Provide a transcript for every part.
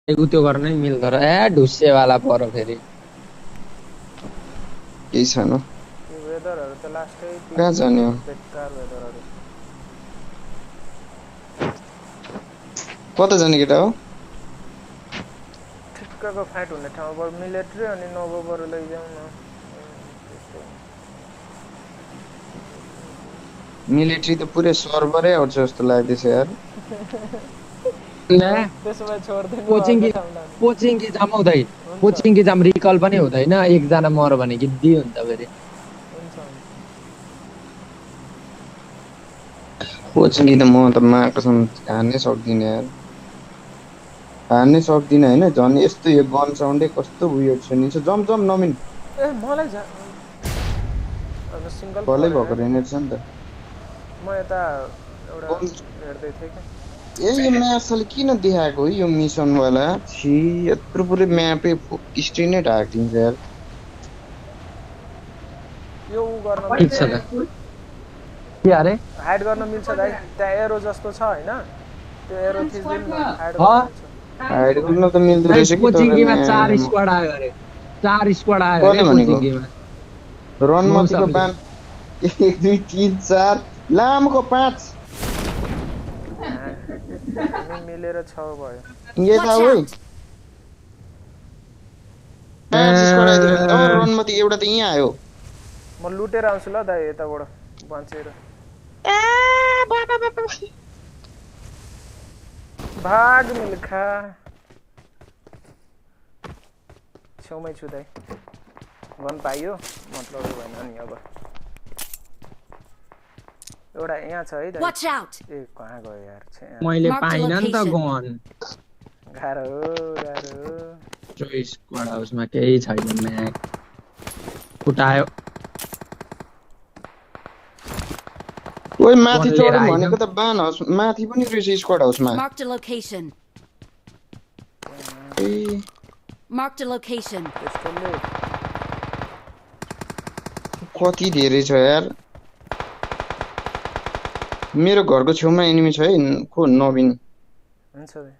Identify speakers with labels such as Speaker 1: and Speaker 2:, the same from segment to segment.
Speaker 1: त्यो गर्नै मिल्दो र ए ढुस्सेवाला परो फेरि
Speaker 2: केही छैन
Speaker 3: यो वेदरहरु त लास्टै
Speaker 2: कहाँ जाने हो
Speaker 3: बेकार वेदरहरु
Speaker 2: कता जाने केटा हो
Speaker 3: ठिक्कको फाइट हुने ठाउँबाट मिलिट्री अनि नोभोबाट लैजाउँ न
Speaker 2: मिलिट्री त पुरै सर्भरै आउँछ जस्तो लाग्दैछ यार
Speaker 3: त्यसो भए छोड्दिनु
Speaker 1: कोचिङ कि जाम हुँदै कोचिङ कि जाम रिकल पनि हुँदैन एकजना मर्यो भने गिद्दी हुन्छ फेरि
Speaker 2: कोचिङ त म त माकसम हान्नै सक्दिनँ यार हान्नै सक्दिनँ हैन झन् यस्तो यो गन साउन्डै कस्तो उयो सुनिन्छ जम जम नमिन
Speaker 3: ए मलाई अब सिंगल
Speaker 2: भलै भएको रेनेट छ नि त
Speaker 3: म यता एउटा हेर्दै थिए के
Speaker 2: ए यो म्यापले किन देखाएको हो यो मिसन वाला छि यत्रो पुरै म्यापै स्क्रिनै ढाकिदिन्छ यार
Speaker 3: यो उ गर्न
Speaker 1: ठिक छ त के अरे
Speaker 3: हाइड गर्न मिल्छ दाइ त्यहाँ एरो जस्तो छ हैन त्यो एरो थिच्दिन न
Speaker 2: हाइड गर्न त मिल्दो रहेछ कि
Speaker 1: कोचिङमा 4 स्क्वाड आयो अरे 4 स्क्वाड आयो अरे कोचिङमा
Speaker 2: रन मतिको बान 1 2 3 4 लामको 5
Speaker 3: मिलेर 6 भयो
Speaker 2: ये था ओइ 5 स्क्वाड आइदियो रन मति एउटा त यहाँ आयो
Speaker 3: म लुटेर आउँछु ल दाइ यताबाट बाँचेर भाग मिल्खा छेउमै छु दाइ गन पाइयो मतलब भएन नि अब एउटा यहाँ छ है दाइ ए कहाँ गयो यार
Speaker 1: मैले पाइन नि त गन
Speaker 3: गाह्रो
Speaker 1: चोइस स्क्वाड हाउसमा केही छैन म्याक फुटायो
Speaker 2: ओइ माथि चढ्नु भनेको त बान हाउस माथि पनि रहेछ स्क्वाड हाउसमा
Speaker 4: Marked a location. Marked a location.
Speaker 2: कति धेरै छ यार मेरो घरको छेउमा एनिमी छ है को नबिन
Speaker 3: हुन्छ बे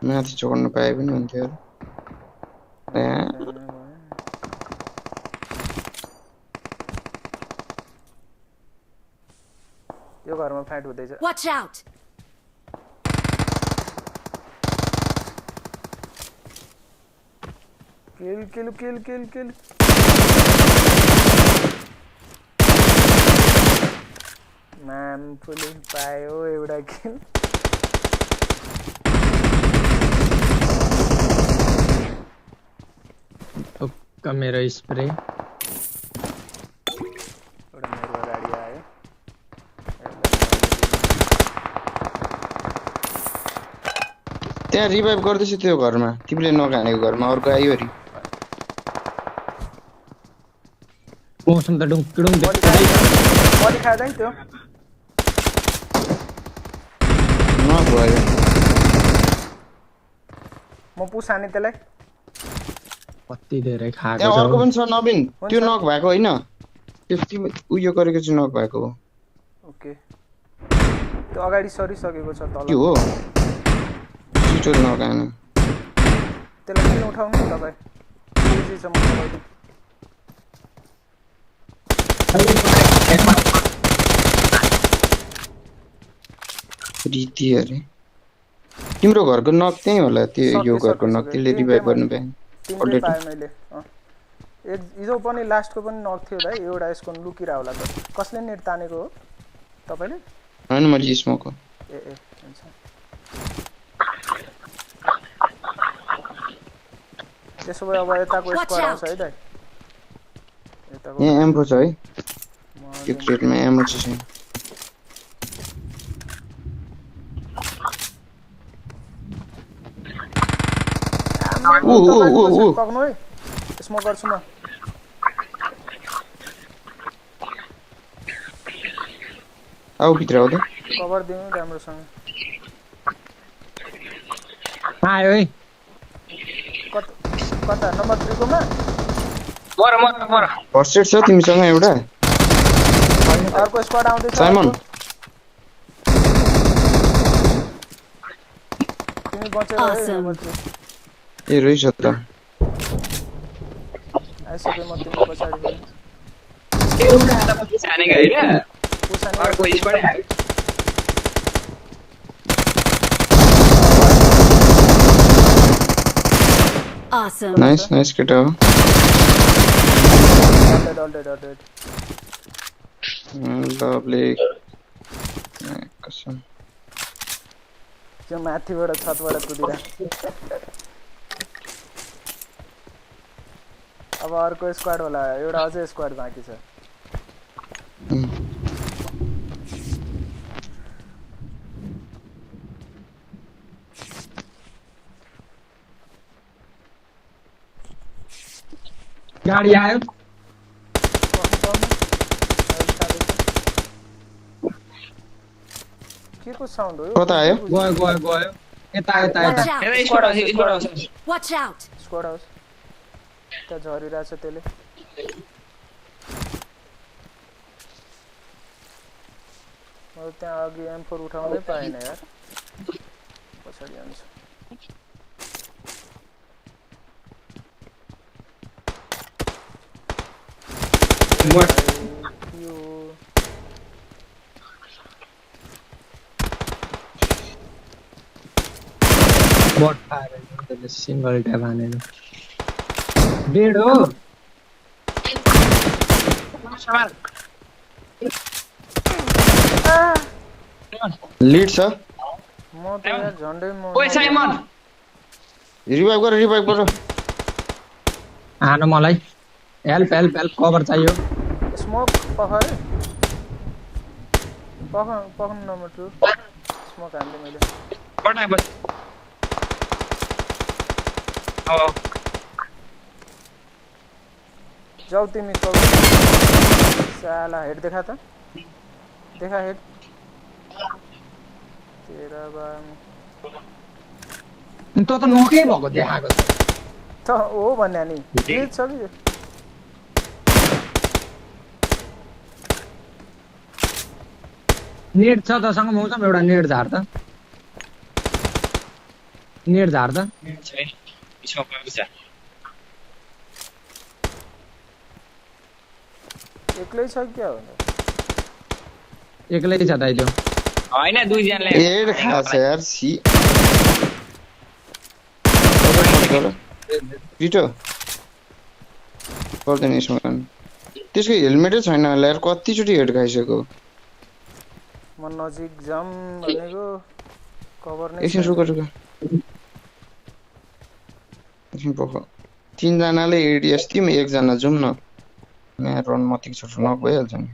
Speaker 2: माथि चढ्न पाए पनि हुन्थ्यो यार
Speaker 3: यो घरमा फाइट हुँदैछ
Speaker 4: Watch out.
Speaker 3: किल म्याम फुलिङ पायो एउटा किल
Speaker 1: मेरो स्प्रे
Speaker 3: एउटा मेरो गाडी आयो
Speaker 2: त्यहाँ रिभाइभ गर्दैछ त्यो घरमा तिमीले नखानेको घरमा अर्को आयो अरे
Speaker 1: मौसम त डुङडुङ
Speaker 3: बडी खाँदै त्यो
Speaker 2: नभयो
Speaker 3: म पुसाने त्यसलाई
Speaker 1: कति धेरै खाएको
Speaker 2: त्यहाँ अर्को पनि छ नबिन त्यो नक भएको हैन त्यो तिमी उयो गरेको चाहिँ नक भएको हो
Speaker 3: ओके त्यो अगाडि सरिसकेको छ तल
Speaker 2: के हो छिटो नगान
Speaker 3: त्यसलाई किन उठाउनु तपाई पुजी छ म तपाईको
Speaker 2: रीति अरे तिम्रो घरको नक त्यही होला त्यो यो घरको नक त्यसले रिभाइभ गर्नु पाए
Speaker 3: तिमीले पाए मैले एक हिजो पनि लास्टको पनि नक थियो दाइ एउटा यसको लुकिरा होला त कसले नेट तानेको हो तपाईले
Speaker 2: हैन मैले स्मोक हो
Speaker 3: ए हुन्छ त्यसो भए अब यताको स्क्वाड आउँछ है दाइ यताको
Speaker 2: यहाँ एम्पो छ है यो क्रेटमा एम्पो छ
Speaker 3: पक्नु है स्मोक गर्छु म
Speaker 2: आऊ भित्र आऊ त
Speaker 3: कभर दिनु राम्रोसँग
Speaker 1: आयो है
Speaker 3: कता नम्बर 3 को मा
Speaker 1: मर
Speaker 2: फर्स्ट एड छ तिमीसँग एउटा
Speaker 3: अर्को स्क्वाड आउँदै छ
Speaker 2: साइमन
Speaker 3: तिमी बचेर है
Speaker 4: Awesome.
Speaker 3: नम्बर 3
Speaker 2: ए रहेछ त
Speaker 3: आइसक्यो म तिम्रो पछाडि पनि
Speaker 5: एउटा त पछि छानेको हैन
Speaker 3: पुसानी
Speaker 5: अर्को स्क्वाड आयो
Speaker 4: Awesome.
Speaker 2: नाइस केटा हो
Speaker 3: डल्डेड
Speaker 2: लभली कसम
Speaker 3: त्यो माथिबाट छतबाट कुदिरा अब अर्को स्क्वाड होला एउटा अझै स्क्वाड बाँकी छ
Speaker 1: गाडी आयो
Speaker 3: के को साउन्ड हो
Speaker 2: कता आयो
Speaker 1: गयो यता
Speaker 4: Watch out.
Speaker 5: हेर स्क्वाड आउँछ
Speaker 4: Watch out.
Speaker 3: स्क्वाड हाउस त्यहाँ झरिरहेछ त्यसले म त्यहाँ अघि M4 उठाउनै पाएन यार पछाडि आउँछ यो
Speaker 1: बट पाएर सिंगल ट्याप हानेर डेड हो
Speaker 2: लिड छ
Speaker 3: म त यार झन्डै म
Speaker 5: ओए साइमन
Speaker 2: रिभाइभ गर
Speaker 1: हान मलाई हेल्प कभर चाहियो
Speaker 3: स्मोक पख है पख नम्बर 2 स्मोक हान्दै मैले
Speaker 5: पटाए बस अब
Speaker 3: जाऊ तिमी साला हेड देखा त देखा हेड तेरा बाम
Speaker 1: त त नोकै भएको देखाएको छ
Speaker 3: त हो भन्या नि ग्लिच छ कि
Speaker 1: नेट छ तसँग मौसम एउटा नेट झार त
Speaker 5: बिचमा गएको छ
Speaker 3: एक्लै छ क्या हो
Speaker 1: एक्लै छ दाइ त्यो
Speaker 5: हैन दुई जनाले
Speaker 2: एड खास यार सी रिटो गर्दैन यसमा त्यसको हेलमेटै छैन होला यार कतिचोटि हेड खाइसक्यो
Speaker 3: म नजिक जाम भनेको कभर नै
Speaker 2: एकछिन रुक एकछिन पख 3 जनाले एडीएस टिम 1 जना जाउँ न यहाँ रन मतिक छोटो नक भइहाल्छ नि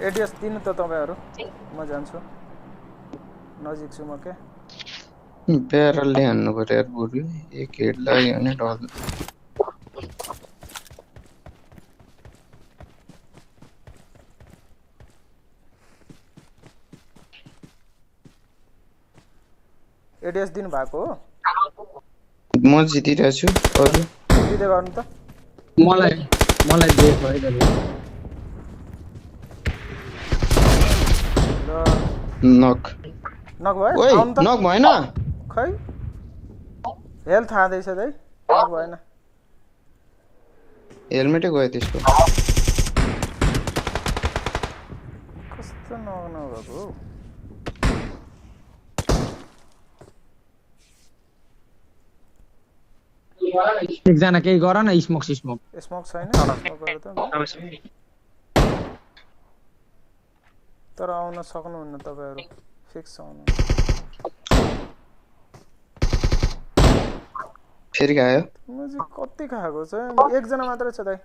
Speaker 3: एडीएस दिनु त तपाईहरु म जान्छु नजिक छु म के
Speaker 2: प्यारलले हान्नु पर्यो यार बुढी एक हेड लाग्यो भने डल
Speaker 3: एडीएस दिनु भएको हो
Speaker 2: म जितिरहेको छु अरु
Speaker 3: दिदै गर्नु त
Speaker 1: मलाई दिएको है दाइ
Speaker 2: नक
Speaker 3: नक भयो
Speaker 2: ओइ
Speaker 3: आउनु त
Speaker 2: नक भएन
Speaker 3: खै हेल्थ हादैछ दाइ नक भएन
Speaker 2: हेलमेटै गयो त्यसको
Speaker 3: कस्तो नक नभएको
Speaker 1: एकजना केही गर न स्मोक
Speaker 3: स्मोक छैन स्मोक गर त तर आउन सक्नुहुन्न तपाईहरु फिक्स आउनु
Speaker 2: फेरि गयो
Speaker 3: म चाहिँ कति खाएको छ एक जना मात्र छ दाइ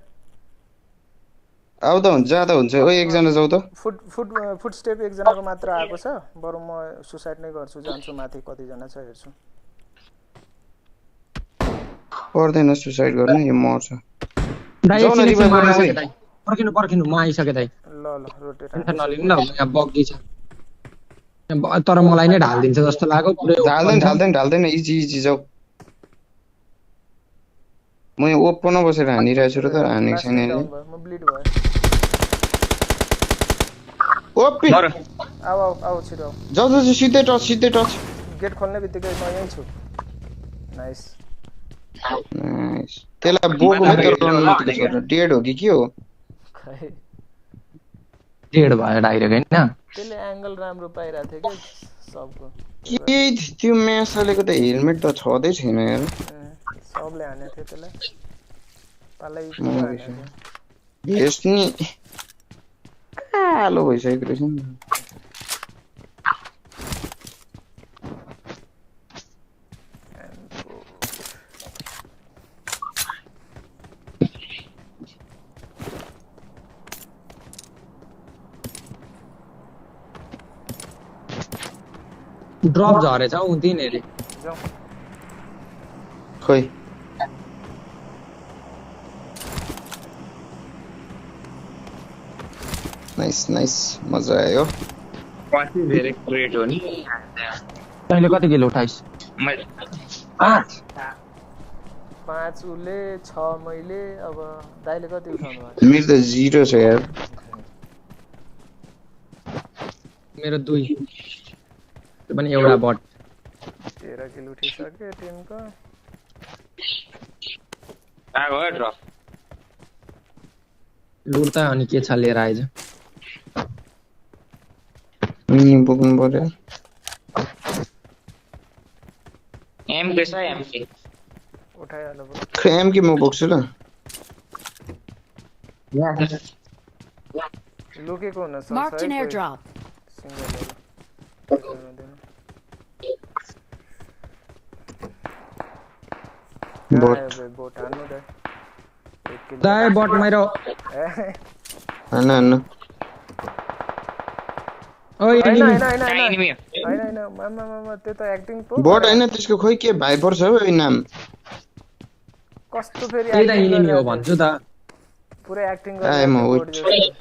Speaker 2: आउँदा हुन्छ जाँदा हुन्छ ओ एकजना जाऊ त
Speaker 3: फुट स्टेप एकजनाको मात्र आएको छ बरु म सुसाइड नै गर्छु जान्छु माथि कतिजना छ हेर्छु
Speaker 2: पर्दैन सुसाइड गर्नु यो मर्छ
Speaker 1: दाइ
Speaker 2: जाऊ न
Speaker 1: एकछिन
Speaker 2: रिभाइभ
Speaker 1: म
Speaker 2: गर्न
Speaker 1: आइसके
Speaker 2: ओइ
Speaker 1: दाइ पर्खिनु म आइसके दाइ
Speaker 3: ल रोटेट
Speaker 1: टेन्सन नलिनु ल यहाँ बग्दी छ तर मलाई नै ढालिदिन्छ जस्तो लाग्यो पुरै ओपन छ
Speaker 2: ढाल्दैन इजी जाऊ म यहाँ ओपनमा बसेर हानिरहेको छु र त हानेको छैन
Speaker 3: म ब्लिड भयो
Speaker 2: ओपी
Speaker 5: मर
Speaker 3: आऊ छिटो
Speaker 2: जाऊ सिधै टच
Speaker 3: गेट खोल्ने बित्तिकै म यहीँ छु नाइस
Speaker 2: नाइस त्यसलाई बोको मात्र रन मात्र छोड्नु डेड हो कि के हो
Speaker 3: खै
Speaker 1: डेड भयो डाइरेक्ट हैन
Speaker 3: त्यसले एंगल राम्रो पाइरहेको थियो कि सबको
Speaker 2: के त्यो म्याच चलेको त हेलमेट त छँदै छैन यार
Speaker 3: सबले हानेको थियो त्यसलाई पालै
Speaker 2: भेस्ट नि कालो भइसकेको रहेछ नि
Speaker 1: ड्रप झरेछ हौ तिनीहरु
Speaker 2: खोइ नाइस मजा आयो
Speaker 5: पछि धेरै ग्रेट हो नि
Speaker 1: तैँले कति किलो उठाइस्
Speaker 5: मैले
Speaker 3: 5 उले 6 मैले अब दाइले कति उठाउनु भयो
Speaker 2: मेरो त 0 छ यार
Speaker 1: मेरो 2 त्यो पनि एउटा बट
Speaker 3: 13 किलो उठिसक्यो टिमको
Speaker 5: आगो ड्रप
Speaker 1: लुट त अनि के छ लिएर आइज
Speaker 2: बोक्नु पर्यो
Speaker 5: एम के छ एम के
Speaker 3: उठाइहाल्नु भयो
Speaker 2: खै एमके म बोक्छु ल
Speaker 3: लुकेको हुन सक्छ
Speaker 4: Marked an airdrop.
Speaker 3: बोट हान्नु त
Speaker 1: दाइ बट मेरो
Speaker 2: हान्न
Speaker 1: ओइ
Speaker 3: हैन
Speaker 5: एनिमी
Speaker 3: मामा त्यो त एक्टिङ पो
Speaker 2: बट हैन त्यसको खोइ के भाइपर छ हो नाम
Speaker 3: कस्तो फेरि
Speaker 1: त्यही त एनिमी हो भन्छु त
Speaker 3: पुरै एक्टिङ
Speaker 2: आए म
Speaker 3: गरेर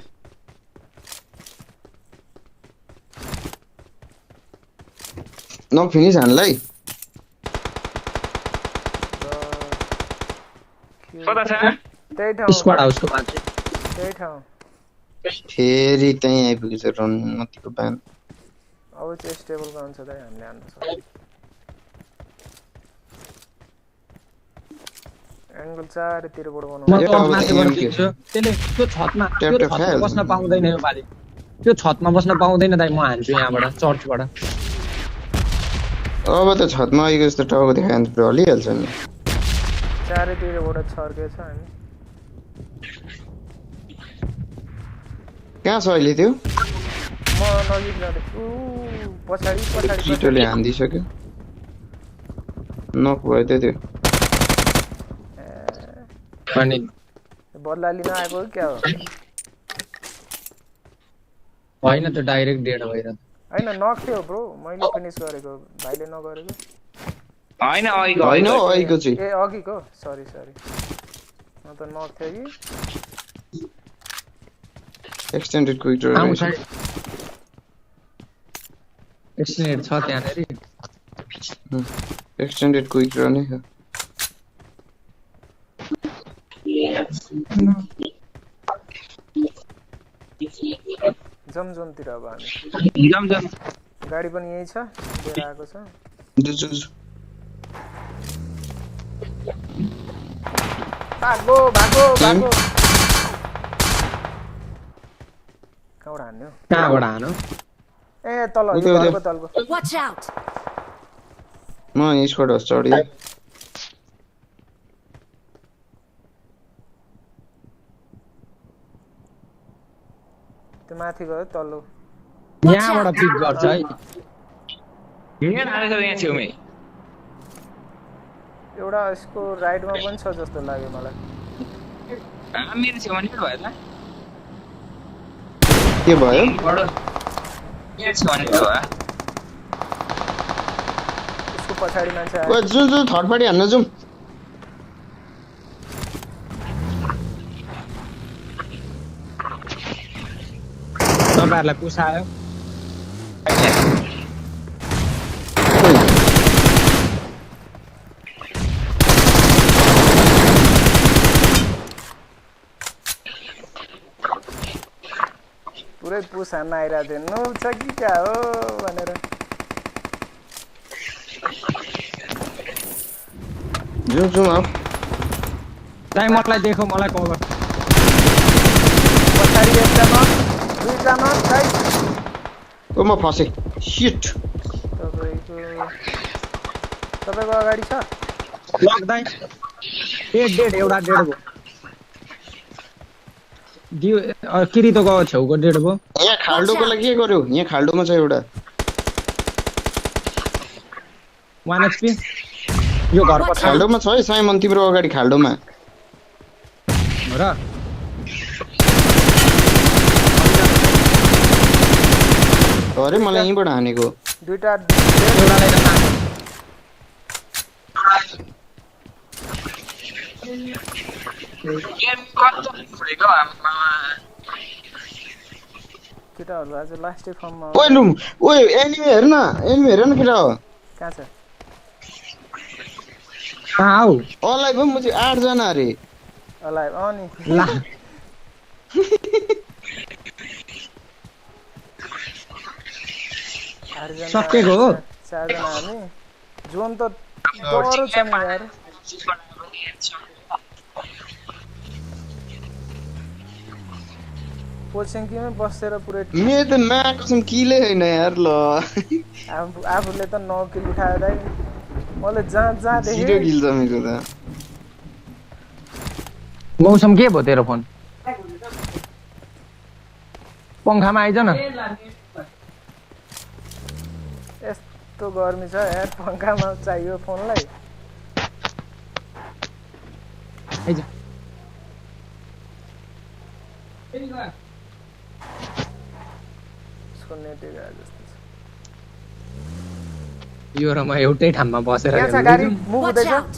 Speaker 2: न फिनिश हान्लाई
Speaker 5: कता छ
Speaker 3: त्यही ठाउँ
Speaker 1: स्क्वाड हाउसको मान्छे
Speaker 3: त्यही ठाउँ
Speaker 2: फेरि त्यही आइपुगेछ रन मतिको बान
Speaker 3: अब चाहिँ स्टेबलको अनुसार चाहिँ हामीले हान्न सक्छौँ एंगल चारैतिरबाट
Speaker 1: म
Speaker 3: बनाउनु
Speaker 1: त माथिबाट खिच्छु त्यसले त्यो छतमा बस्न पाउँदैन यो पालि त्यो छतमा बस्न पाउँदैन दाइ म हान्छु यहाँबाट चर्चबाट
Speaker 2: अब त छतमा आइगयो जस्तो टाउको देखायो भने त हलिहाल्छ नि
Speaker 3: चारैतिरबाट छर्केछ हामी
Speaker 2: कहाँ छ अहिले त्यो
Speaker 3: म नजिक जाँदैछु पछाडि
Speaker 2: चिटोले हान्दिसक्यो नक भयो त्यो
Speaker 1: अनि
Speaker 3: बदला लिन आएको हो क्या हो
Speaker 1: होइन त्यो डाइरेक्ट डेड भएर
Speaker 3: हैन नक थियो ब्रो मैले फिनिश गरेको भाइले नगरेको
Speaker 5: हैन
Speaker 2: होइन हौ अहिलेको चाहिँ
Speaker 3: ए अघिको सरी म त नक थियो कि
Speaker 2: एक्सटेन्डेड क्विक ड्र
Speaker 1: आउँछ एक्सटेन्डेड छ त्यहाँनेरि
Speaker 2: एक्सटेन्डेड क्विक ड्र नै हो
Speaker 3: जमतिर अब हामी
Speaker 5: जम
Speaker 3: गाडी पनि यही छ लिएर आएको छ भागो कहाँबाट हान्यो
Speaker 1: कहाँबाट हानो
Speaker 3: ए तल घरको तलको
Speaker 4: Watch out!
Speaker 2: म स्क्वाड हाउस चढ्यो
Speaker 3: त्यो माथि गयो तल्लो
Speaker 1: यहाँबाट पिक गर्छ है
Speaker 5: यहाँ हालेछ यहाँ छेउमै
Speaker 3: एउटा यसको राइटमा पनि छ जस्तो लाग्यो मलाई
Speaker 5: मेरो छेउमा नि भयो त
Speaker 2: के भयो
Speaker 5: बडो के छ भने हो
Speaker 3: उसको पछाडि मान्छे
Speaker 2: ओए
Speaker 3: आयो
Speaker 2: जुन जुन थर्ड पार्टी हान्न जाउँ
Speaker 1: तपाईहरुलाई पुसायो
Speaker 3: पुरै पुस हान्न आइरहेको थियो नो छ कि क्या हो भनेर
Speaker 2: जाउँ जाउँ अब
Speaker 1: दाइ मलाई देखो मलाई कभर
Speaker 3: पछाडि एकजना दुईजना गाइस
Speaker 2: ओ म फसे शिट
Speaker 3: तपाईको अगाडि छ
Speaker 1: लक दाइ डेड एउटा डेड भयो दियो किरितोको छेउको डेड भयो
Speaker 2: यहाँ खाल्डोको लागि के गर्यो यहाँ खाल्डोमा छ एउटा
Speaker 1: 1 एचपी यो घर पछाडि
Speaker 2: खाल्डोमा छ है साइमन तिम्रो अगाडि खाल्डोमा
Speaker 1: हो र
Speaker 2: अरे मलाई यहीँबाट हानेको
Speaker 3: दुईटा
Speaker 1: एउटालाई त नाम
Speaker 5: गेम कस्तो फ्रेको आमा
Speaker 3: केटाहरु आज लास्टै फर्ममा
Speaker 2: ओए लु ओए एनिमी हेर न केटा हो
Speaker 3: कहाँ छ
Speaker 1: कहाँ आऊ
Speaker 2: अलाई पनि म चाहिँ 8 जना अरे
Speaker 3: अलाइ अनि
Speaker 1: ला सकेको हो
Speaker 3: 4 जना हामी जोन त डरो छ नि यार पोसिङकीमै बसेर पुरै
Speaker 2: मेरो त कसम किले हैन यार ल
Speaker 3: आफूले त 9 किल उठायो दाइ मैले जहाँ देखेँ
Speaker 2: 0 किल छ मेरो त
Speaker 1: मौसम के भयो तेरो फोन पंखामा आइज न
Speaker 3: यस्तो गर्मी छ यार पंखामा चाहियो फोनलाई
Speaker 1: आइज
Speaker 3: यसको नेटै गयो जस्तो छ
Speaker 1: यो र म एउटै ठाउँमा बसेर
Speaker 3: यहाँ छ गाडी मुभ
Speaker 4: Watch
Speaker 3: हुँदैछ
Speaker 4: out!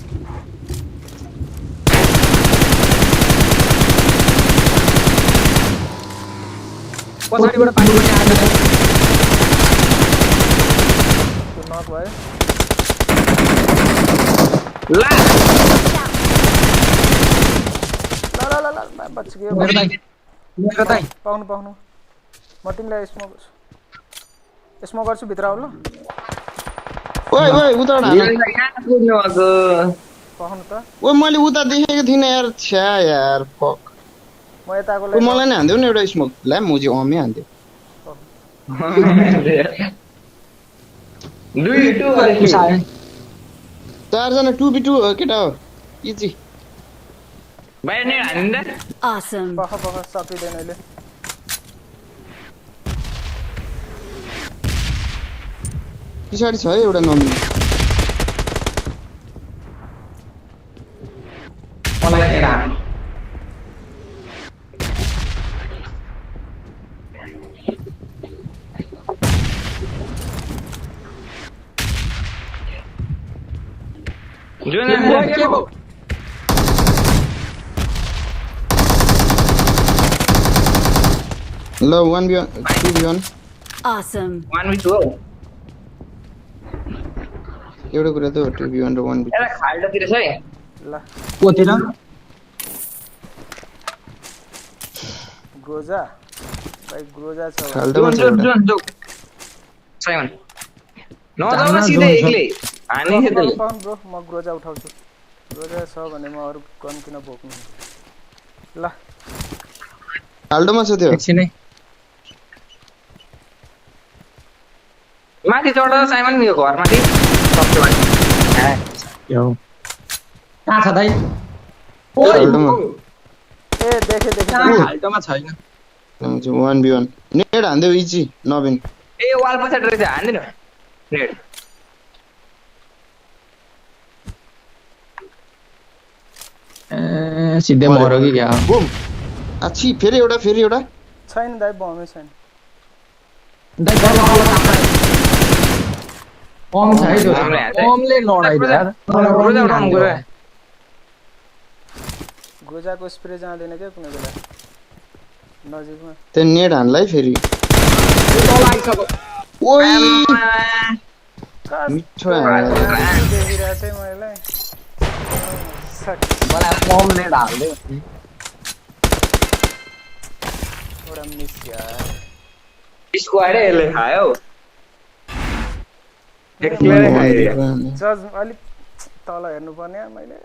Speaker 1: पछाडिबाट पानी पनि आएन
Speaker 3: त्यो नक भयो
Speaker 5: ला
Speaker 3: ल बच गयो
Speaker 1: मेरो दाइ
Speaker 3: पाउनु म तिमीलाई स्मोक गर्छु भित्र आउ ल
Speaker 2: ओए उता हाने
Speaker 5: यहाँ कुद्नु भएको
Speaker 3: पाउनु त
Speaker 2: ओए मैले उता देखेको थिइन यार छ्या यार फक
Speaker 3: म यताको
Speaker 2: ओ मलाई नै हान्दिउ न एउटा स्मोक ला म चाहिँ अमे हान्दिउ
Speaker 5: दुई टु गरेको
Speaker 2: 4 जना 2v2 हो केटा हो इजी
Speaker 5: बाहिर नै हानिन्छ
Speaker 4: Awesome.
Speaker 3: पख सकिँदैन अहिले
Speaker 2: पछाडि छ है एउटा नमिन
Speaker 1: मलाई हेर
Speaker 5: जुन
Speaker 1: के भयो
Speaker 2: ल 1v1 2v1
Speaker 4: Awesome.
Speaker 5: 1v2 हो
Speaker 2: एउटा कुरा त 2v1 र 1v2
Speaker 5: एला खाल्डोतिर छ है
Speaker 3: ल
Speaker 1: कोतिर
Speaker 3: ग्रोजा भाइ ग्रोजा छ
Speaker 2: खाल्डोमा छ एउटा
Speaker 5: जुन साइमन नजाऊ न सिधै एक्लै हानि छ त्यसले
Speaker 3: पाउनु ब्रो म ग्रोजा उठाउँछु ग्रोजा छ भने म अरु गन किन बोक्नु ल
Speaker 2: खाल्डोमा छ त्यो
Speaker 1: एकछिनै
Speaker 5: माथि चढ साइमन यो घरमाथि सबसे माथि
Speaker 1: यो कहाँ छ दाइ
Speaker 2: खाल्डोमा
Speaker 3: ए देखे
Speaker 1: हाल्टोमा छैन
Speaker 2: 1v1 नेट हान्दिउ इजी नबिन
Speaker 5: ए वाल पछाडि रहेछ हान्दिनु नेट
Speaker 1: सिधै मरो कि क्या
Speaker 2: बुम आछि फेरि एउटा
Speaker 3: छ छैन दाइ बमै छैन
Speaker 1: दाइ बल कम छ है त्यो कमले लडाइ यार
Speaker 5: गुरुजा उठाउँ गुरुजा
Speaker 3: गोजाको स्प्रे जाँदैन क्या कुनै बेला नजिकमा
Speaker 2: त्यो नेट हान्लाई फेरि
Speaker 1: तल आइसक्यो
Speaker 2: ओइ
Speaker 3: कस्तो
Speaker 2: मिठो हान्यो
Speaker 3: देखिरहेको थिएँ मैले
Speaker 1: मलाई कमले ढाल्दै
Speaker 3: एउटा मिस यार
Speaker 5: स्क्वाडै यसले खायो एक्लैले खाइदियो
Speaker 3: जज अलिक तल हेर्नुपर्ने मैले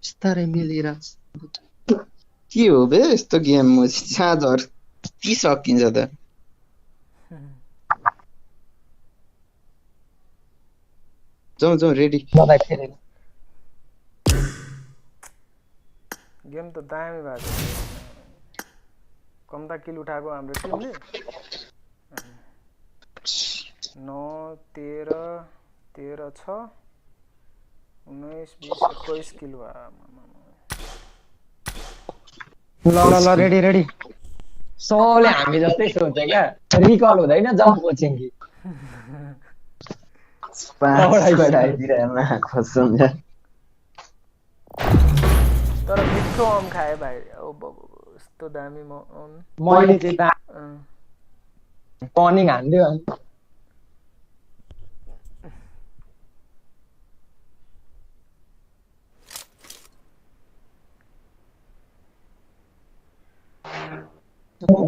Speaker 2: बिस्तारै मिलिरहेछ के हो बे यस्तो गेम म चार्जर के सकिन्छ त जाउँ जाउँ रेडी
Speaker 3: गेम त दामी भएको छ कम्ता किल उठाएको हाम्रो टिमले 9 13 13 6 19 20 21 किल भयो
Speaker 1: ल ल ल रेडी रेडी सबले हामी जस्तै सोच्छ क्या रिकल हुँदैन जम्प कोचिङ कि
Speaker 3: तर मिठो अम खाए भाइ ओ यस्तो दामी म
Speaker 1: मैले चाहिँ टर्निङ हान्दियो अनि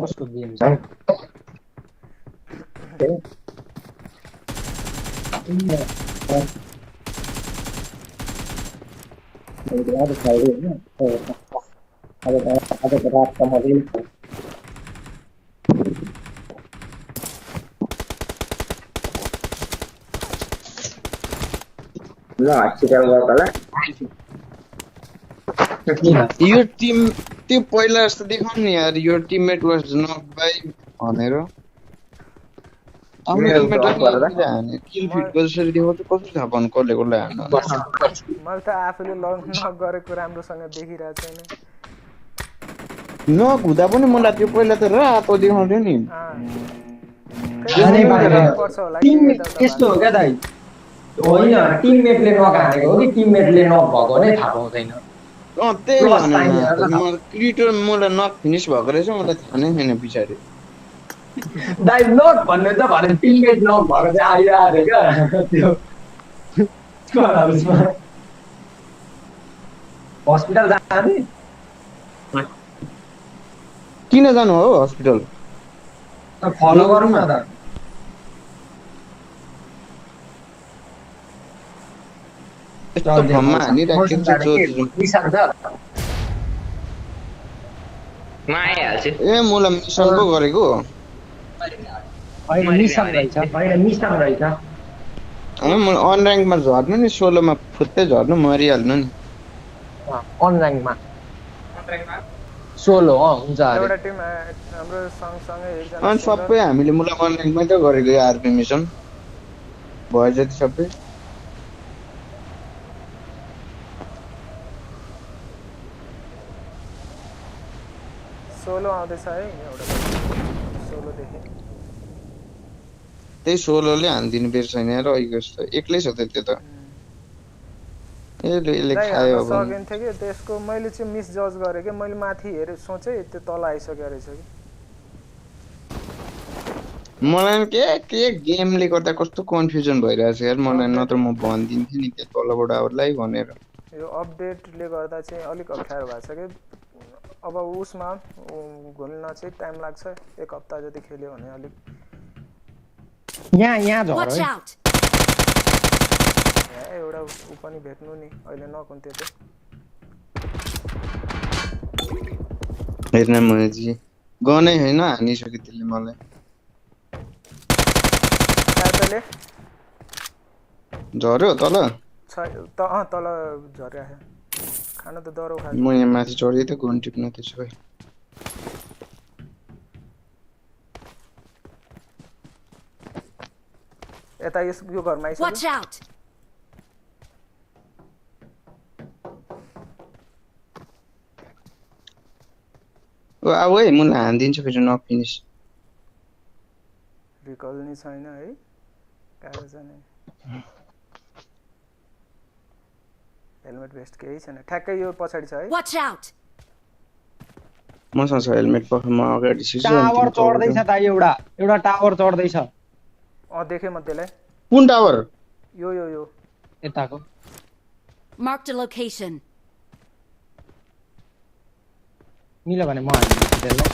Speaker 1: कसको गेम छ
Speaker 2: यो टिम त्यो पहिला जस्तो देखाउनु नि यार यो टिममेट वाज नट बाई भनेर आफ्नो टिममेट किल फिट कसरी देखाउँछ कसरी थाहा पाउनु कसले कसलाई हान्नु
Speaker 3: मैले त आफूले नक गरेको राम्रोसँग देखिरहेको छैन
Speaker 2: नक हुँदा पनि मलाई त्यो पहिला त रातो देखाउँथ्यो नि
Speaker 1: यस्तो हो क्या दाइ होइन टिममेटले नक हानेको हो कि टिममेटले नक भएको नै थाहा पाउँदैन
Speaker 2: त्यही क्रिटर मलाई नक फिनिस भएको रहेछ मलाई थाहा नै छैन पछाडि
Speaker 1: दाइ नक भन्नु त भने टिममेट नक भएको चाहिँ आइरहेको क्या त्यो हस्पिटल जाने
Speaker 2: किन जानु हो हस्पिटल
Speaker 1: फलो गरौँ न त
Speaker 2: यस्तो फर्ममा हानिराखेको
Speaker 5: आइहाल्छु
Speaker 2: ए मलाई मिसन पो गरेको
Speaker 1: मिसन रहेछ
Speaker 2: मलाई अनऱ्याङ्कमा झर्नु नि 16 मा फुत्तै झर्नु मरिहाल्नु नि
Speaker 1: अनऱ्याङ्कमा 16 हुन्छ
Speaker 3: एउटा टिम हाम्रो सँगसँगै एकजना
Speaker 2: अनि सबै हामीले मलाई अनऱ्याङ्कमै त गरेको आरपी मिसन भयो जति सबै
Speaker 3: 16 आउँदैछ है एउटा 16 देखि
Speaker 2: त्यही 16 ले हान्दिनु बेर छैन र अहिलेको जस्तो एक्लै छ त त्यो त यसले खायो अब
Speaker 3: सकिन्थ्यो कि त्यसको मैले चाहिँ मिस जज गरेँ कि मैले माथि हेरे सोचेँ त्यो तल आइसक्यो रहेछ कि
Speaker 2: मलाई के गेमले गर्दा कस्तो कन्फ्युजन भइरहेछ यार मलाई नत्र म भनिदिन्थेँ नि त्यो तलबाट आउलाई भनेर
Speaker 3: यो अपडेटले गर्दा चाहिँ अलिक अप्ठ्यारो भएको छ कि अब उसमा घुल्न चाहिँ टाइम लाग्छ एक हप्ता जति खेल्यो भने अलिक
Speaker 1: यहाँ झर
Speaker 4: Watch
Speaker 1: है
Speaker 4: out!
Speaker 3: एउटा उ पनि भेट्नु नि अहिले नकुन्थ्यो त्यो
Speaker 2: हेर्न मलाई गनै हैन हानिसक्यो त्यसले मलाई
Speaker 3: काटले
Speaker 2: झर्यो तल
Speaker 3: तल झर्या खान त दरो
Speaker 2: म
Speaker 3: खाएको
Speaker 2: यहाँ माथि चढ्दै त घुन टिप्न त्यसो भए
Speaker 3: यता यो घरमा आइसक्यो
Speaker 4: Watch out!
Speaker 2: ओ आऊ है मलाई हान्दिन्छ फेरि नफिनिस
Speaker 3: रिकल नि छैन है कहाँ जाने हेलमेट भेस्ट केही छैन ठ्याक्कै यो पछाडि छ है
Speaker 4: Watch out!
Speaker 2: मसँग छ हेलमेट पख म अगाडि छिर्छु अनि
Speaker 1: टावर
Speaker 2: तिमी cover
Speaker 1: चढ्दैछ
Speaker 2: गर्नु।
Speaker 1: दाइ एउटा टावर चढ्दैछ
Speaker 3: देखेँ म त्यसलाई
Speaker 2: कुन टावर
Speaker 3: यो
Speaker 1: यताको
Speaker 4: Marked a location.
Speaker 1: मिल्यो भने म हान्दिन्छु त्यसलाई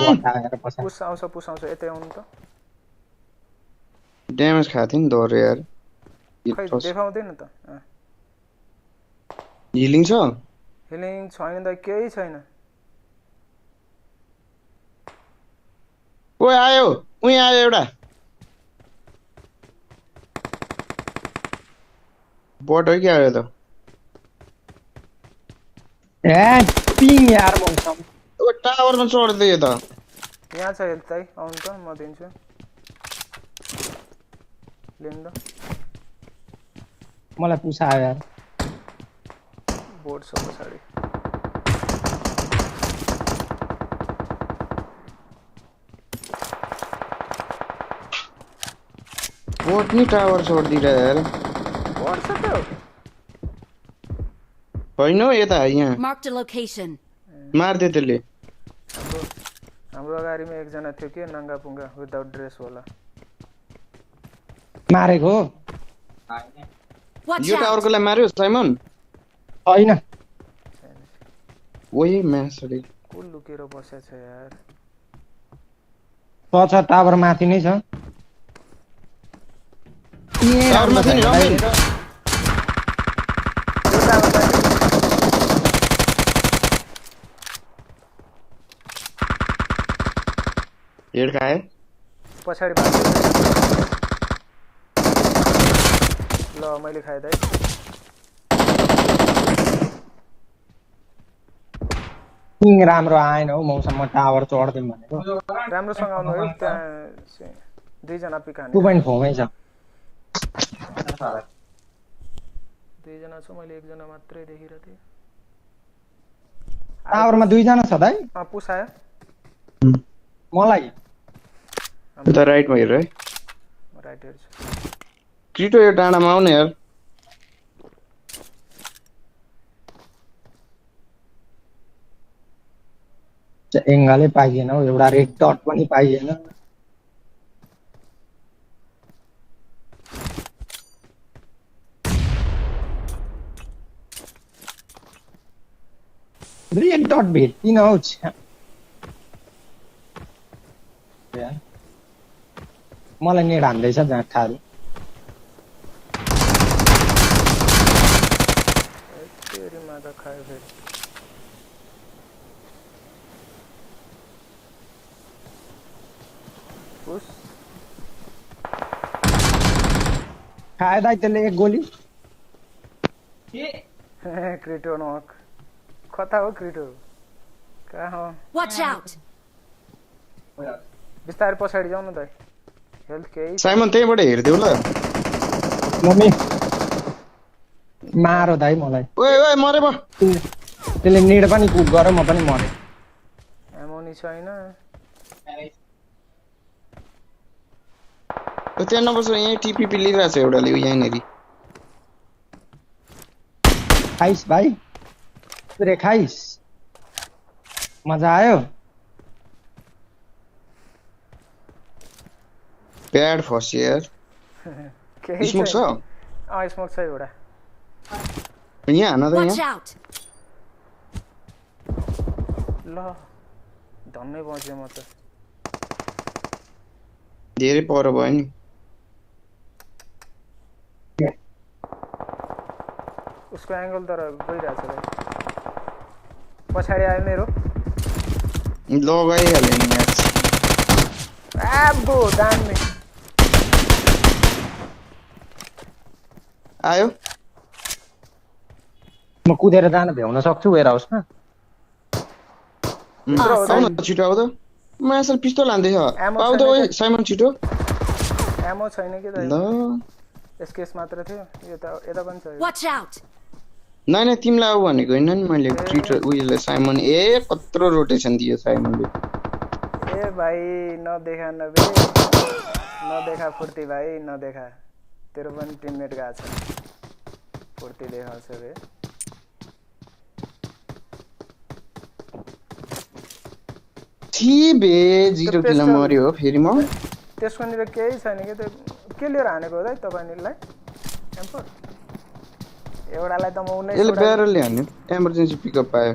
Speaker 1: हटाएर पछाडि
Speaker 3: पुस आउँछ यतै आउनु त
Speaker 2: ड्यामेज खाएको थियो नि दौरे यार
Speaker 3: खै देखाउँदैन त
Speaker 2: हिलिङ छ
Speaker 3: हिलिङ छैन त केही छैन
Speaker 2: ओ आयो उही आयो एउटा बट हो कि आयो त
Speaker 1: ए पिङ यार मौसम
Speaker 2: ओ टावरमा चढ्दै यो त
Speaker 3: यहाँ छ हेल्थ है आउनु त म दिन्छु लिनु त
Speaker 1: मलाई पुसायो यार
Speaker 3: बोर्ड छ पछाडि
Speaker 2: बट नि टावर चढ्दिरह यार
Speaker 3: बोर्ड छ त्यो
Speaker 2: होइन हौ यता यहाँ
Speaker 4: Marked a location.
Speaker 2: मार्दे त्यसले
Speaker 3: हाम्रो अगाडिमा एकजना थियो के नङ्गा पुङ्गा विदाउट ड्रेस होला
Speaker 1: मारेको हो
Speaker 4: Watch
Speaker 2: यो
Speaker 4: out!
Speaker 2: टावरको लागि मार्यो साइमन
Speaker 1: होइन
Speaker 2: ओए म्यासले
Speaker 3: को लुकेर बसेको छ यार
Speaker 1: छ टावर माथि नै छ
Speaker 2: टावर माथि नि रमेन हेड खायो
Speaker 3: पछाडि ल मैले खाएँ दाइ
Speaker 1: पिङ राम्रो आएन हौ मौसम म टावर चढ्दिउँ भनेको
Speaker 3: राम्रोसँग आउनु है त्यहाँ दुईजना पिक हाने
Speaker 1: 2.4 मै छ
Speaker 3: दुईजना छु मैले एकजना मात्रै देखिरहेको थिएँ
Speaker 1: टावरमा दुईजना छ दाइ
Speaker 3: पुसायो
Speaker 1: मलाई
Speaker 2: उता राइटमा हेर है
Speaker 3: म राइट हेर्छु
Speaker 2: क्रिटो यो डाँडामा आउने यार
Speaker 1: एङ्गलै पाइएन हौ एउटा रेड डट पनि पाइएन रेड डट भेट्दिन हौ छ्या। मलाई नेट हान्दैछ जाँठाहरू
Speaker 3: तेरी माता खायो फेरि पुस
Speaker 1: खाए दाइ त्यसले एक गोली
Speaker 3: क्रिटो नक कता हो क्रिटो कहाँ हो
Speaker 4: Watch out!
Speaker 3: बिस्तारै पछाडि जाउँ न दाइ हेल्थ केही
Speaker 2: साइमन त्यहीबाट हेरिदेऊ ल
Speaker 1: मम्मी मारो दाइ मलाई
Speaker 2: ओए ओए मरे बा
Speaker 1: त्यसले नेड पनि कुट गर म पनि मरे
Speaker 3: एमो नि छैन
Speaker 2: त्यहाँ नबस्छ यहीँ टिपिपी लिइरहेको छ एउटाले यहीँनेरि
Speaker 1: खाइस भाइ रे खाइस मजा आयो
Speaker 2: ब्याड फर्स्ट यार
Speaker 3: केही
Speaker 2: स्मोक छ
Speaker 3: स्मोक छ एउटा
Speaker 2: यहाँ हान त
Speaker 4: Watch
Speaker 2: यहाँ
Speaker 4: out!
Speaker 3: ल धन्नै बच्यो म त
Speaker 2: धेरै पर भयो नि
Speaker 3: उसको एङ्गल तर गइरहेछ भाइ पछाडि आयो मेरो
Speaker 2: लगाइहाल्यो नि यार
Speaker 3: आबो दान्ने
Speaker 2: आयो
Speaker 1: म कुदेर जान भ्याउन सक्छु वेयर हाउसमा
Speaker 2: आउ न छिटो आउ त म यसरी पिस्तोल हान्दै छ पाउ त ओइ साइमन छिटो
Speaker 3: एमो छैन के त
Speaker 2: ल
Speaker 3: एसकेएस मात्र थियो यो त यता पनि छ
Speaker 4: Watch out!
Speaker 2: नाइ तिमीलाई आउ भनेको हैन नि मैले ट्रिट उयोले साइमन कत्रो रोटेसन दियो साइमनले
Speaker 3: ए भाइ नदेखा नबे नदेखा फुर्ती भाइ नदेखा तेरो पनि टिममेट गएको छ फुर्ती देखाउँछ बे
Speaker 2: छि बे 0 किलो मर्यो हो फेरि म
Speaker 3: त्यसको नि केही छैन के त्यो के लिएर हानेको हो दाइ तपाईनीलाई एम्पर एउटालाई त म 19
Speaker 2: यसले ब्यारलले हान्यो एमर्जेन्सी पिकअप पायो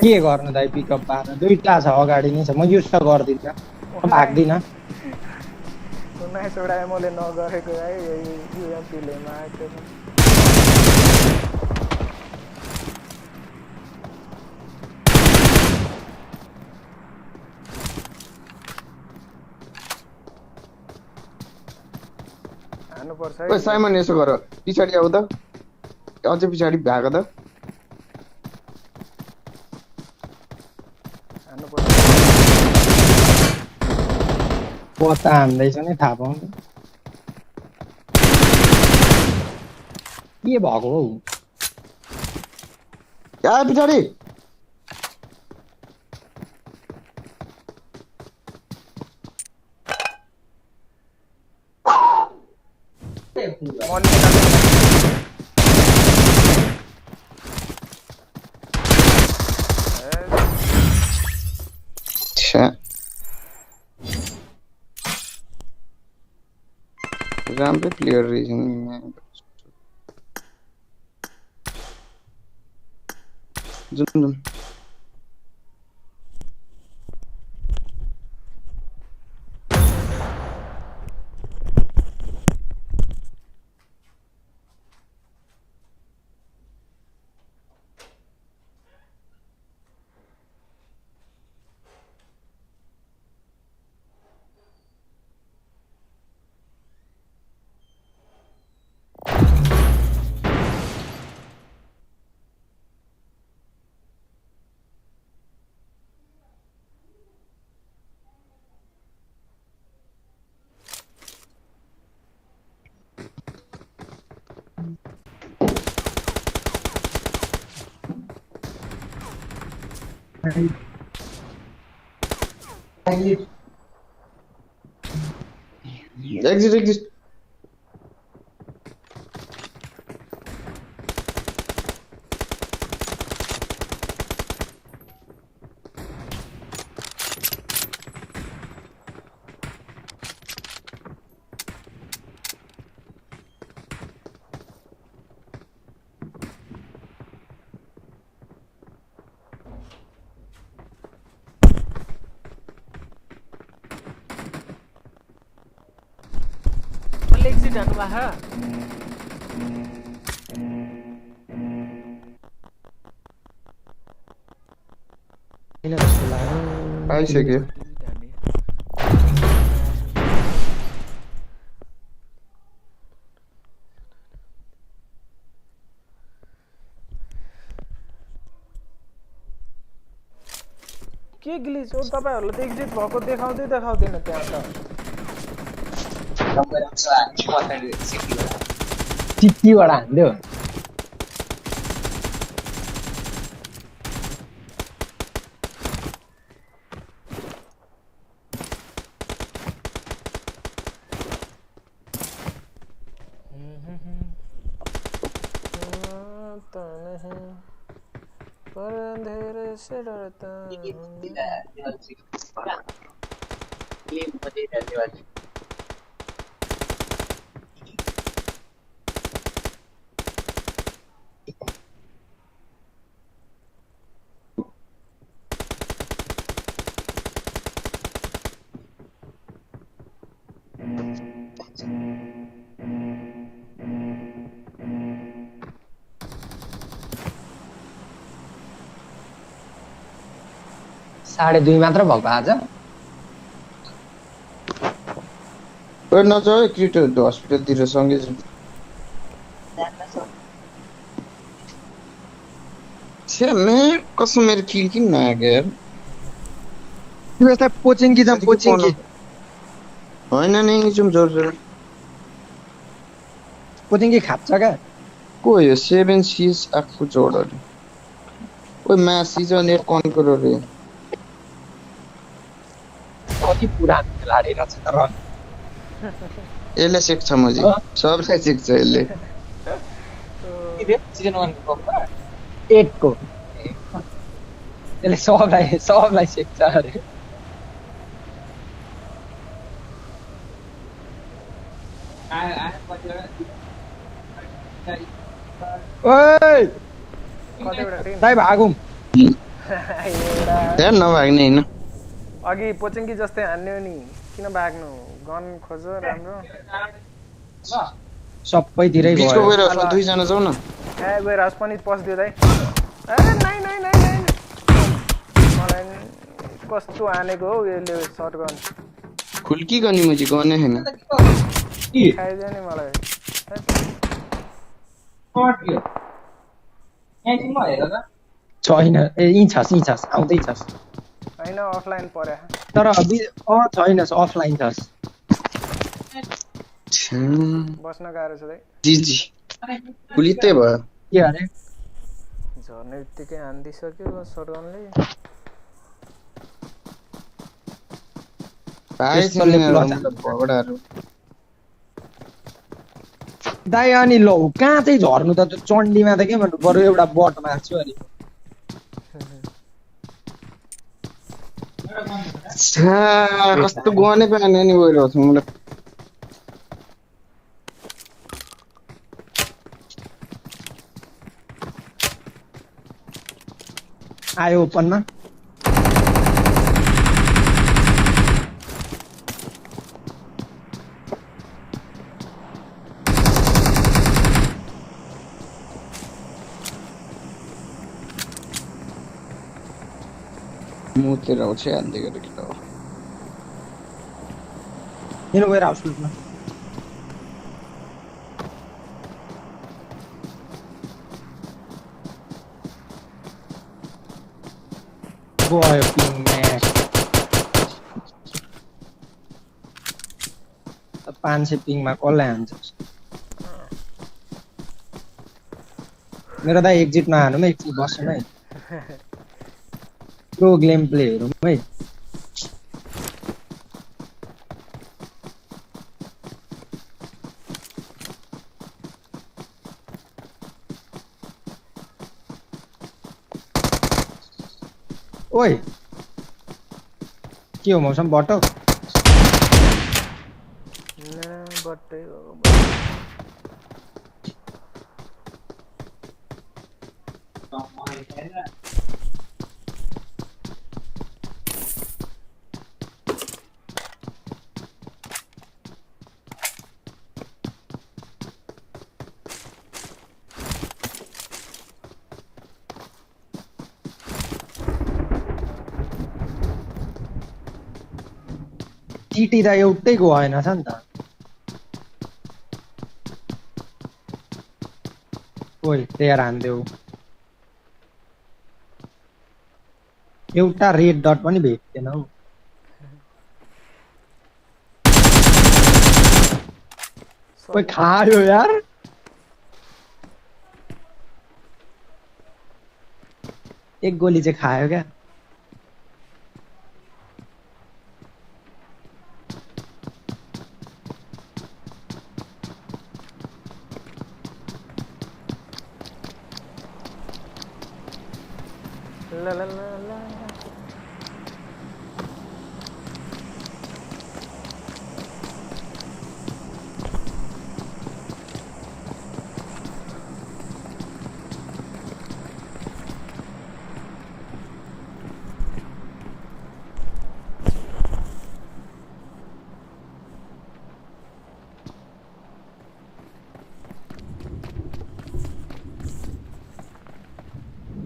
Speaker 1: के गर्नु दाइ पिकअप पाएर दुईटा छ अगाडि नै छ म युज त गर्दिन म भाग्दिन
Speaker 3: 19 वटा एमोले नगरेको है युएमपीले मार्क्यो हान्नुपर्छ है
Speaker 2: ओइ साइमन यसो गर पछाडी आउ त अझै पछाडी भाग त
Speaker 3: हान्नुपर्छ
Speaker 1: पता हान्दैछ नि थाहा पाउनु के भएको हौ
Speaker 2: आ पछाडी राम्रै प्लेयर रहेछ नि जुन एक्जिट
Speaker 3: एक्जिट हान्नुभएको
Speaker 2: आइसक्यो
Speaker 3: के ग्लिच हो तपाईहरुले त एक्जिट भएको देखाउँदैन त्यहाँ त
Speaker 1: चिट्टीबाट हान्दियो
Speaker 3: पर अंधेरे से डरता
Speaker 1: साढे 2 मात्र भएको आज
Speaker 2: नजाऊ क्रिटर हस्पिटलतिर सँगै छे मैं कसम मेरो किल किन नआएको यार
Speaker 1: त्यो यस्ता पोचिङकी जाम पोचिङकी
Speaker 2: होइन नि जुम जोर जोर
Speaker 1: पोचिङकी खाप्छ क्या
Speaker 2: को यो 7 सीज आफु जोडले ओइ मा सिजन 1 कन्करर रे
Speaker 1: कति पुरानो खेलाडी रहेछ तर
Speaker 2: यसले सिक्छ मजी सबलाई सिक्छ यसले
Speaker 1: सिजन 1 को 8 को यसले सबलाई सिक्छ अरे ओइ
Speaker 3: कतिवटा टिम
Speaker 1: दाइ भागौँ
Speaker 3: एउटा
Speaker 2: यार नभाग्ने हैन
Speaker 3: अघि पोचिङकी जस्तै हान्ने हो नि किन भाग्नु गन खोजो राम्रो
Speaker 1: सबैतिरै
Speaker 2: बिचको
Speaker 1: गयो
Speaker 2: गएर दुई जना जाऊ न
Speaker 3: ए गएर हस पनि पस्दियो दाइ ए नाइ नाइ नाइ नाइ मलाई कस्तो हानेको हौ यसले शटगन
Speaker 2: खुल्की गनी मुजी गने हैन
Speaker 3: खाइदियो नि मलाई
Speaker 1: छैन ए यहीँ छस् आउँदैछस्
Speaker 3: होइन अफलाइन पर्या
Speaker 1: तर छैनस् अफलाइन छस्
Speaker 3: बस्न गाह्रो छ दाइ
Speaker 2: जी जी खुलितै भयो
Speaker 1: के अरे
Speaker 3: झर्ने बित्तिकै हानिदिइसक्यो शटगनले
Speaker 2: भाइ
Speaker 1: त्यसले
Speaker 2: छैन
Speaker 1: प्लस
Speaker 2: भगडाहरु
Speaker 1: दाइ अनि लौ कहाँ चाहिँ झर्नु त त्यो चण्डीमा त के भन्नु पर्यो एउटा बट मार्छु अनि
Speaker 2: कस्तो गने पाएन नि गइरहेको छु मलाई
Speaker 1: आयो ओपनमा
Speaker 2: मुतेर आउँछ हान्दै गरेको त
Speaker 1: किन गएर हाउस लुटमा गयो पिङ म्याच 500 पिङमा कसलाई हान्छ मेरो दाइ एक्जिटमा हानौँ है एकछिन बस्नु है प्रो गेम प्ले हेरौँ है ओइ के हो मौसम बटो
Speaker 3: बट्टै हो
Speaker 1: टिटी त एउटै गएन छ नि त ओइ त्यहाँ हान्देऊ एउटा रेड डट पनि भेट्दैन हौ कोही खायो यार एक गोली चाहिँ खायो क्या
Speaker 3: ला ला ला ला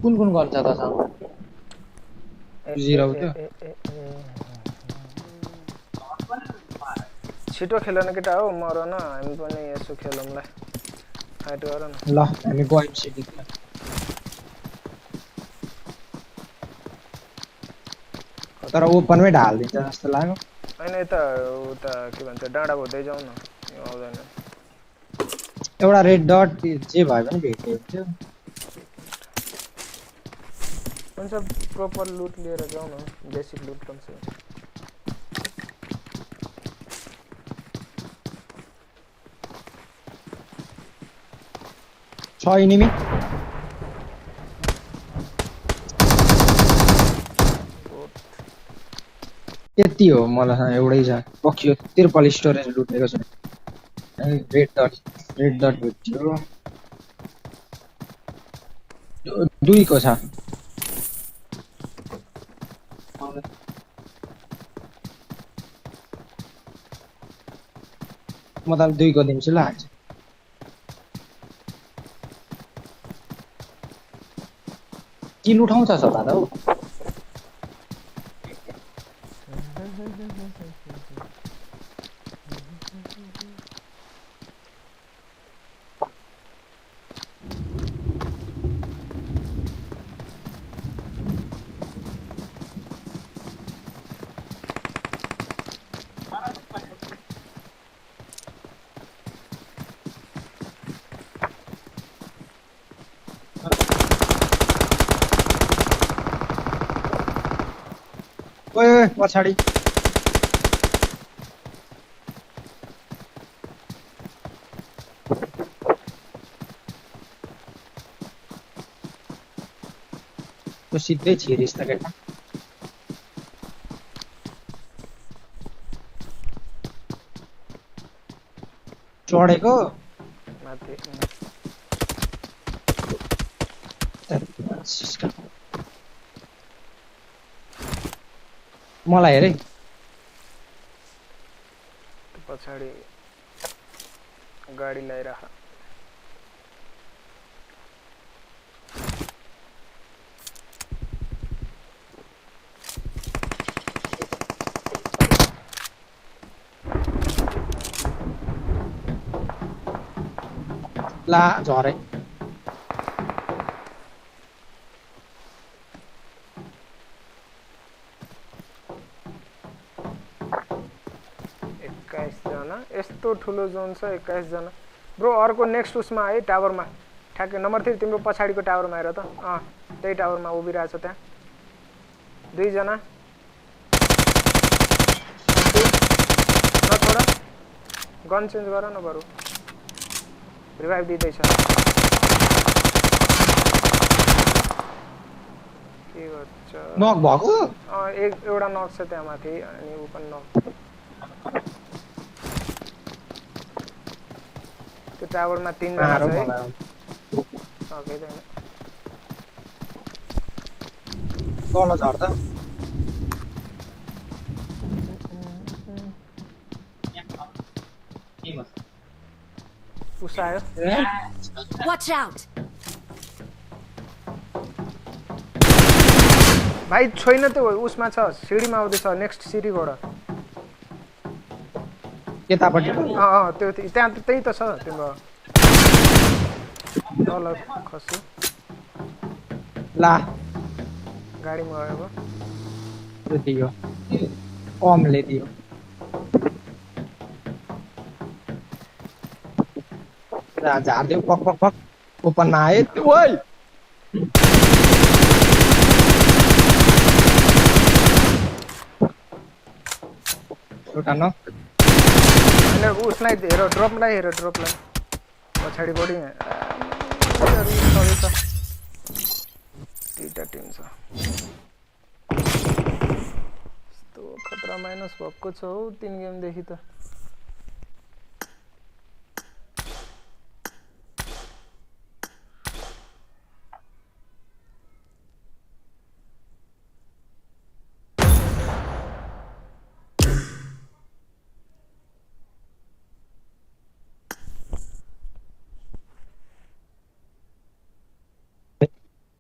Speaker 1: कुन कुन गर्छ त सँग जिरो त्यो
Speaker 3: छिटो खेल न केटा हो मर न हामी पनि यसो खेलौँला फाइट गर न
Speaker 1: ल हामी गयौँ सिटी तर ओपनमै ढाल्दिन्छ जस्तो लाग्यो
Speaker 3: हैन यता उता के भन्छ डाँडा हुँदै जाउँ न यो आउँदैन
Speaker 1: एउटा रेड डट जे भए पनि भेट्यो हुन्थ्यो
Speaker 3: हुन्छ प्रपर लुट लिएर जाउँ न बेसिक लुट पनि छ
Speaker 1: छ इनिमी यति हो मलाई एउटै छ बक्यो तिरपल स्टोरेज लुटेको छ रेड डट भेट्यो दुईको छ म त दुईको दिन्छु ल आज किल उठाउँछ सदा त हौ ओए पछाडी तो सिधै छिरिस् त केटा चढेको
Speaker 3: माथि
Speaker 1: मलाई हेरे
Speaker 3: पछाडि गाडी ल्याइराख
Speaker 1: ला झरे
Speaker 3: यस्तो ठुलो जोन छ 21 जना ब्रो अर्को नेक्स्ट उसमा है टावरमा ठ्याक्कै नम्बर 3 तिम्रो पछाडीको टावरमा आएर त त्यही टावरमा उभिरहेछ त्यहाँ दुई जना नछोड गन चेन्ज गर न बरु रिभाइभ दिदैछ के गर्छ
Speaker 1: नक भएको
Speaker 3: एउटा नक छ त्यहाँ माथि अनि उ पनि नक त्यो टावरमा 3 जना छ है सक्दैन
Speaker 1: तल झर्दा
Speaker 3: उसायो
Speaker 4: Watch out!
Speaker 3: भाइ छैन त्यो उसमा छ सिडीमा आउँदैछ नेक्स्ट सिडीबाट
Speaker 1: केतापट्टि
Speaker 3: त्यो त्यहाँ त्यही त छ तिम्रो तल खस्यो
Speaker 1: ला
Speaker 3: गाडीमा गएको
Speaker 1: त्यो दियो कमले दियो झार्दियो पक पक पक ओपनमा आए ओइ एउटा न
Speaker 3: होइन उसलाई हेर ड्रपलाई पछाडि बढी दुईटा टिम छ यस्तो खतरा माइनस भएको छ हौ 3 गेमदेखि त